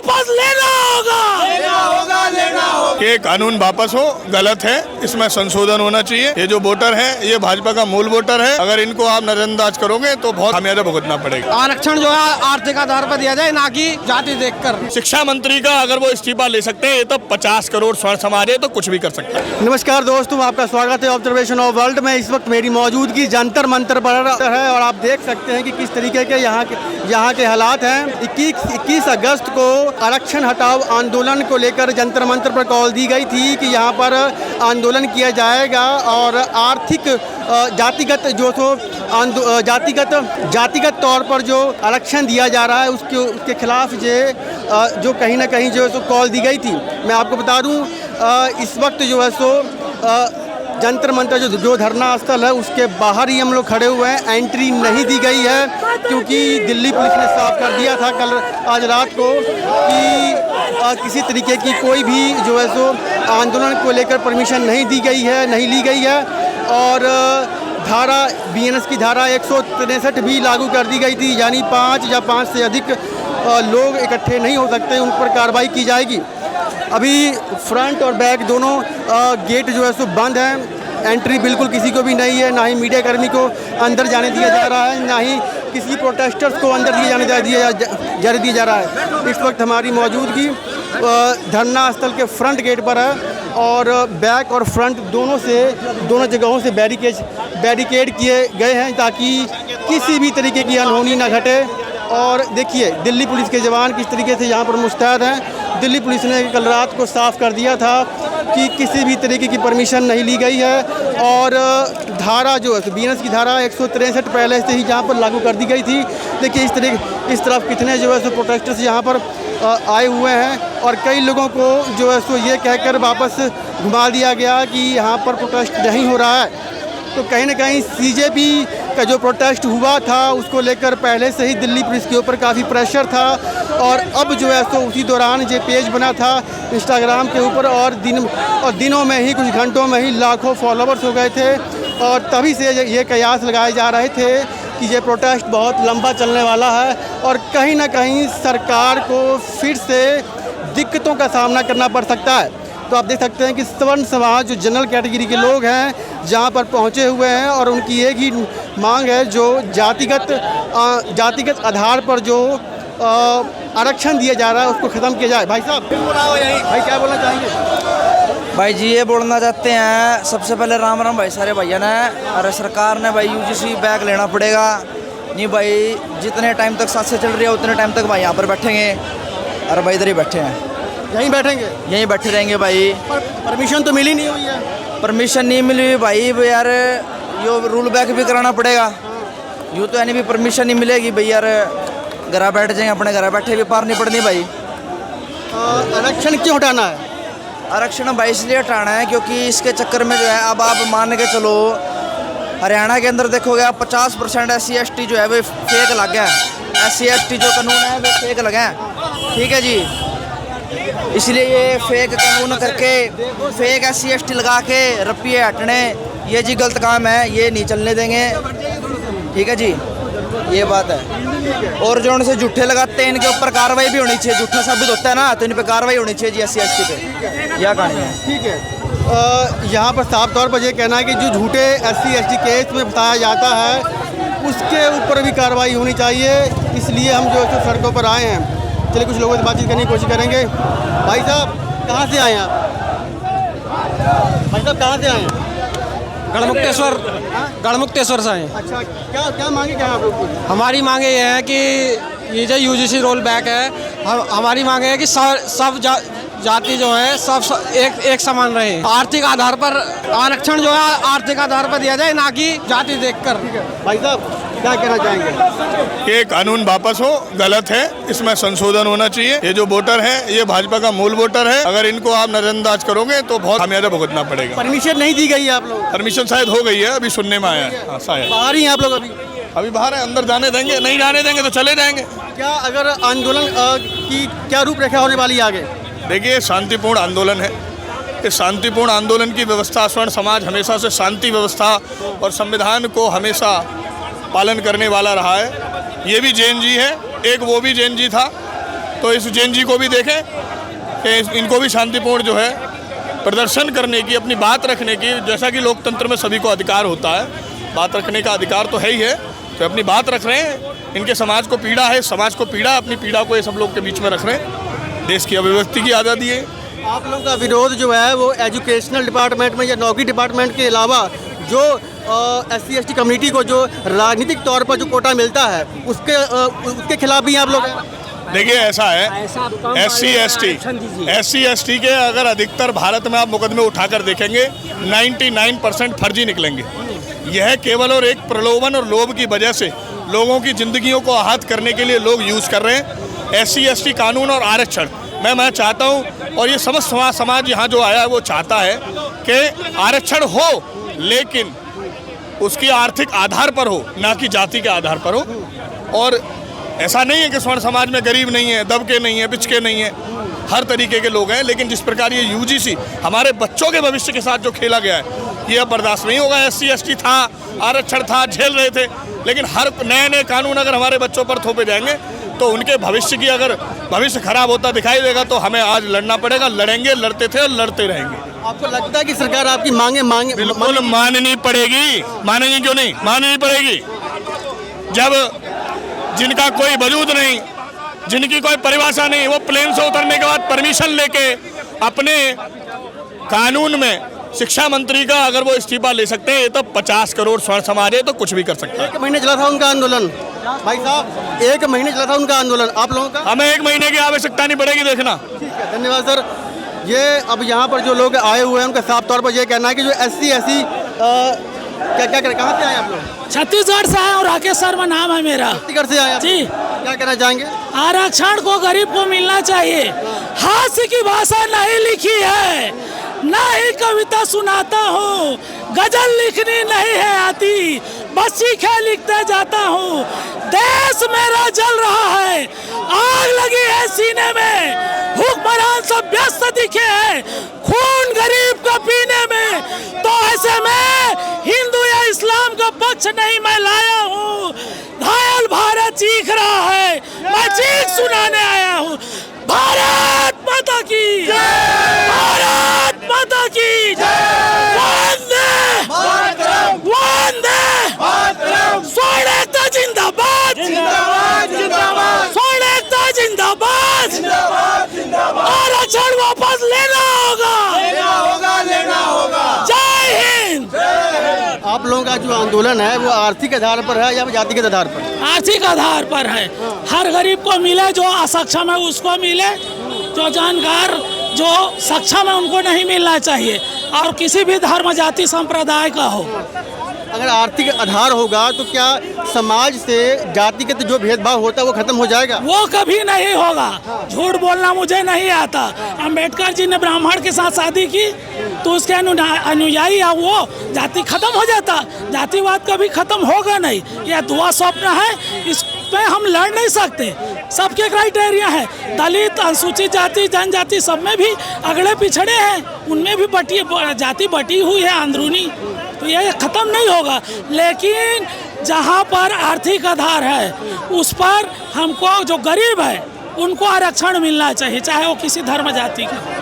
वापस लेना होगा, ये कानून वापस हो, गलत है, इसमें संशोधन होना चाहिए। ये जो वोटर है ये भाजपा का मूल वोटर है, अगर इनको आप नजरअंदाज करोगे तो बहुत खामियाजा भुगतना पड़ेगा। आरक्षण जो है आर्थिक आधार पर दिया जाए, ना कि जाति देखकर। शिक्षा मंत्री का अगर वो इस्तीफा ले सकते हैं, ये तो 50 करोड़ स्वर्ण समाज है तो कुछ भी कर सकता है। नमस्कार दोस्तों, आपका स्वागत है ऑब्जर्वेशन ऑफ वर्ल्ड में। इस वक्त मेरी मौजूदगी जंतर मंतर पर है और आप देख सकते हैं कि किस तरीके के यहाँ के हालात हैं। 21 अगस्त को आरक्षण हटाओ आंदोलन को लेकर जंतर मंतर पर कॉल दी गई थी कि यहाँ पर आंदोलन किया जाएगा और आर्थिक जातिगत जातिगत तौर पर जो आरक्षण दिया जा रहा है उसके खिलाफ जो कहीं ना कहीं जो है सो कॉल दी गई थी। मैं आपको बता दूं इस वक्त जो है सो जंतर मंतर जो धरना स्थल है उसके बाहर ही हम लोग खड़े हुए हैं। एंट्री नहीं दी गई है क्योंकि दिल्ली पुलिस ने साफ कर दिया था आज रात को कि किसी तरीके की कोई भी जो है सो आंदोलन को लेकर परमिशन नहीं ली गई है और धारा BNS की धारा 163 भी लागू कर दी गई थी, यानी 5 या 5 से अधिक लोग इकट्ठे नहीं हो सकते, उन पर कार्रवाई की जाएगी। अभी फ्रंट और बैक दोनों गेट जो है सो बंद हैं, एंट्री बिल्कुल किसी को भी नहीं है, ना ही मीडिया कर्मी को अंदर जाने दिया जा रहा है, ना ही किसी प्रोटेस्टर्स को अंदर जाने दिया जा रहा है। इस वक्त हमारी मौजूदगी धरना स्थल के फ्रंट गेट पर है और बैक और फ्रंट दोनों जगहों से बैरिकेड किए गए हैं ताकि किसी भी तरीके की अनहोनी न घटे। और देखिए दिल्ली पुलिस के जवान किस तरीके से यहाँ पर मुस्तैद हैं। दिल्ली पुलिस ने कल रात को साफ कर दिया था कि किसी भी तरीके की परमिशन नहीं ली गई है और धारा जो है BNS की धारा 163 पहले से ही यहाँ पर लागू कर दी गई थी। देखिए इस तरफ कितने जो है सो प्रोटेस्टर्स यहाँ पर आए हुए हैं और कई लोगों को जो है सो ये कहकर वापस घुमा दिया गया कि यहाँ पर प्रोटेस्ट नहीं हो रहा है। तो कहीं ना कहीं CJP का जो प्रोटेस्ट हुआ था उसको लेकर पहले से ही दिल्ली पुलिस के ऊपर काफ़ी प्रेशर था और अब जो है सो उसी दौरान जो पेज बना था इंस्टाग्राम के ऊपर और दिनों में ही, कुछ घंटों में ही लाखों फॉलोवर्स हो गए थे और तभी से ये कयास लगाए जा रहे थे कि ये प्रोटेस्ट बहुत लंबा चलने वाला है और कहीं ना कहीं सरकार को फिर से दिक्कतों का सामना करना पड़ सकता है। तो आप देख सकते हैं कि सवर्ण समाज जो जनरल कैटेगरी के लोग हैं जहां पर पहुंचे हुए हैं और उनकी एक ही मांग है जो जातिगत आधार पर जो आरक्षण दिया जा रहा है उसको ख़त्म किया जाए। भाई साहब भाई क्या बोलना चाहेंगे? भाई जी ये बोलना चाहते हैं, सबसे पहले राम राम भाई सारे भैया ने। अरे सरकार ने भाई UGC बैग लेना पड़ेगा। नहीं भाई जितने टाइम तक साथ से चल रही है उतने टाइम तक भाई यहाँ पर बैठेंगे। अरे भाई इधर ही बैठे हैं, यहीं बैठेंगे, यहीं बैठे रहेंगे भाई। परमिशन तो मिली नहीं हुई है। परमिशन नहीं मिली भाई यार, यो रूल बैक भी कराना पड़ेगा। यूँ तो यानी भी परमिशन नहीं मिलेगी भाई यार, घर बैठ जाएंगे, अपने घर बैठे भी पार नहीं पड़नी भाई। आरक्षण क्यों हटाना है? आरक्षण भाई इसलिए हटाना है क्योंकि इसके चक्कर में जो है अब आप मान के चलो हरियाणा के अंदर देखोगे आप 50% SC ST जो है वो फेक लग गया है। SC ST जो कानून है वो फेक लगा है, ठीक है जी। इसलिए ये फेक कानून करके फेक SC ST लगा के रपिए हटने, ये जी गलत काम है, ये नहीं चलने देंगे, ठीक है जी, ये बात है। और जो उनसे झूठे लगाते हैं इनके ऊपर कार्रवाई भी होनी चाहिए, झूठा साबित होता है ना तो इन पर कार्रवाई होनी चाहिए जी SC ST पे, यह कहानी है। ठीक है, यहाँ पर साफ तौर पर यह कहना है कि जो झूठे SC ST केस में बताया जाता है उसके ऊपर भी कार्रवाई होनी चाहिए, इसलिए हम जो है सड़कों पर आए हैं। चलिए कुछ लोगों से बातचीत करने की कोशिश करेंगे। भाई साहब कहाँ से आए हैं आप? भाई साहब कहाँ से आए हैं? गढ़मुक्तेश्वर से आए। अच्छा, क्या मांगे क्या आप लोग की? हमारी मांगे ये है कि ये जो UGC रोल बैक है, हमारी मांगे है कि सब जाति जो है सब एक समान रहे। आर्थिक आधार पर आरक्षण जो है आर्थिक आधार पर दिया जाए, ना कि जाति देखकर। भाई साहब क्या कहना चाहेंगे? ये कानून वापस हो, गलत है, इसमें संशोधन होना चाहिए। ये जो वोटर है ये भाजपा का मूल वोटर है, अगर इनको आप नजरअंदाज करोगे तो बहुत खामियाजा भुगतना पड़ेगा। परमिशन नहीं दी गई है आप लोग? परमिशन शायद हो गई है, अभी सुनने में आया है। शायद बाहर ही हैं आप लोग? अभी बाहर है, अंदर जाने देंगे? नहीं जाने देंगे तो चले जाएंगे। क्या अगर आंदोलन की क्या रूपरेखा होने वाली है आगे? देखिए शांतिपूर्ण आंदोलन है, इस शांतिपूर्ण आंदोलन की व्यवस्था स्वर्ण समाज हमेशा से शांति व्यवस्था और संविधान को हमेशा पालन करने वाला रहा है। ये भी जैन जी है, एक वो भी जैन जी था तो इस जैन जी को भी देखें कि इनको भी शांतिपूर्ण जो है प्रदर्शन करने की, अपनी बात रखने की, जैसा कि लोकतंत्र में सभी को अधिकार होता है, बात रखने का अधिकार तो है ही है, तो अपनी बात रख रहे हैं। इनके समाज को पीड़ा है, समाज को पीड़ा, अपनी पीड़ा को ये सब लोग के बीच में रख रहे हैं। देश की अभिव्यक्ति की आज़ादी है। आप लोगों का विरोध जो है वो एजुकेशनल डिपार्टमेंट में या नौकरी डिपार्टमेंट के अलावा जो SC/ST कम्युनिटी को जो राजनीतिक तौर पर जो कोटा मिलता है उसके खिलाफ भी आप लोग हैं? देखिए ऐसा है, SC/ST के अगर अधिकतर भारत में आप मुकदमे उठाकर देखेंगे 99% फर्जी निकलेंगे। यह केवल और एक प्रलोभन और लोभ की वजह से लोगों की जिंदगियों को आहत करने के लिए लोग यूज़ कर रहे हैं। SC/ST कानून और आरक्षण मैं चाहता हूँ, और ये समस्त समाज यहाँ जो आया है वो चाहता है कि आरक्षण हो, लेकिन उसकी आर्थिक आधार पर हो, ना कि जाति के आधार पर हो। और ऐसा नहीं है कि स्वर्ण समाज में गरीब नहीं है, दबके नहीं है, पिछके नहीं है, हर तरीके के लोग हैं। लेकिन जिस प्रकार ये UGC हमारे बच्चों के भविष्य के साथ जो खेला गया है, ये अब बर्दाश्त नहीं होगा। SC/ST था, आरक्षण था, झेल रहे थे, लेकिन हर नए कानून अगर हमारे बच्चों पर थोपे जाएंगे तो उनके भविष्य की, अगर भविष्य खराब होता दिखाई देगा तो हमें आज लड़ना पड़ेगा। लड़ेंगे, लड़ते थे और लड़ते रहेंगे। आपको लगता है कि सरकार आपकी मांगे बिल्कुल माननी पड़ेगी। मानेंगी क्यों नहीं? माननी पड़ेगी। जब जिनका कोई वजूद नहीं, जिनकी कोई परिभाषा नहीं, वो प्लेन से उतरने के बाद परमिशन लेके अपने कानून में शिक्षा मंत्री का अगर वो इस्तीफा ले सकते हैं, तो 50 करोड़ स्वर्ण समाज है तो कुछ भी कर सकते हैं। 1 महीने चला था उनका आंदोलन भाई साहब, 1 महीने चला था उनका आंदोलन। आप लोगों का? हमें 1 महीने की आवश्यकता नहीं पड़ेगी, देखना। ठीक है, धन्यवाद सर। ये अब यहाँ पर जो लोग आए हुए हैं उनका साफ तौर पर ये कहना है कि जो SC/ST क्या कहाँ से आए आप लोग? छत्तीसगढ़ से आए और राकेश शर्मा नाम है मेरा। छत्तीसगढ़ से आए आप? जी। क्या कहना चाहेंगे? आरक्षण को गरीब को मिलना चाहिए। हास्य की भाषा नहीं लिखी है, ना ही कविता सुनाता हूँ, गजल लिखनी नहीं है आती, बस सीखे लिखते जाता हूँ। देश मेरा जल रहा है, आग लगी है सीने में, हुक्मरान सब व्यस्त दिखे हैं खून गरीब का पीने में। तो ऐसे में हिंदू या इस्लाम का पक्ष नहीं मैं लाया हूँ। घायल भारत चीख रहा है, मैं चीख सुनाने आया हूँ। भारत माता की जय, भारत माता की जय, वंदे वंदे मातरम, स्वर्ण एकता जिंदाबाद जिंदाबाद जिंदाबाद, स्वर्ण एकता जिंदाबाद जिंदाबाद जिंदाबाद। आरक्षण वापस लेना होगा। जय हिंद। आप लोगों का जो आंदोलन है वो आर्थिक आधार पर है या जाति के आधार पर? आर्थिक आधार पर है। हर गरीब को मिले, जो असक्षम है उसको मिले, जो जानकार जो सक्षम है उनको नहीं मिलना चाहिए, और किसी भी धर्म जाति संप्रदाय का हो। अगर आर्थिक आधार होगा तो क्या समाज से जातिगत जो भेदभाव होता है वो खत्म हो जाएगा? वो कभी नहीं होगा। झूठ बोलना मुझे नहीं आता। अंबेडकर जी ने ब्राह्मण के साथ शादी की तो उसके अनुयायी या वो जाति खत्म हो जाता। जातिवाद कभी खत्म होगा नहीं, यह दुआ स्वप्न है, इस पे हम लड़ नहीं सकते। सबके क्राइटेरिया है, दलित, अनुसूचित जाति, जनजाति, सब में भी अगड़े पिछड़े हैं, उनमें भी जाति बटी हुई है अंदरूनी, तो ये खत्म नहीं होगा। लेकिन जहाँ पर आर्थिक आधार है उस पर हमको, जो गरीब है उनको आरक्षण मिलना चाहिए, चाहे वो किसी धर्म जाति का।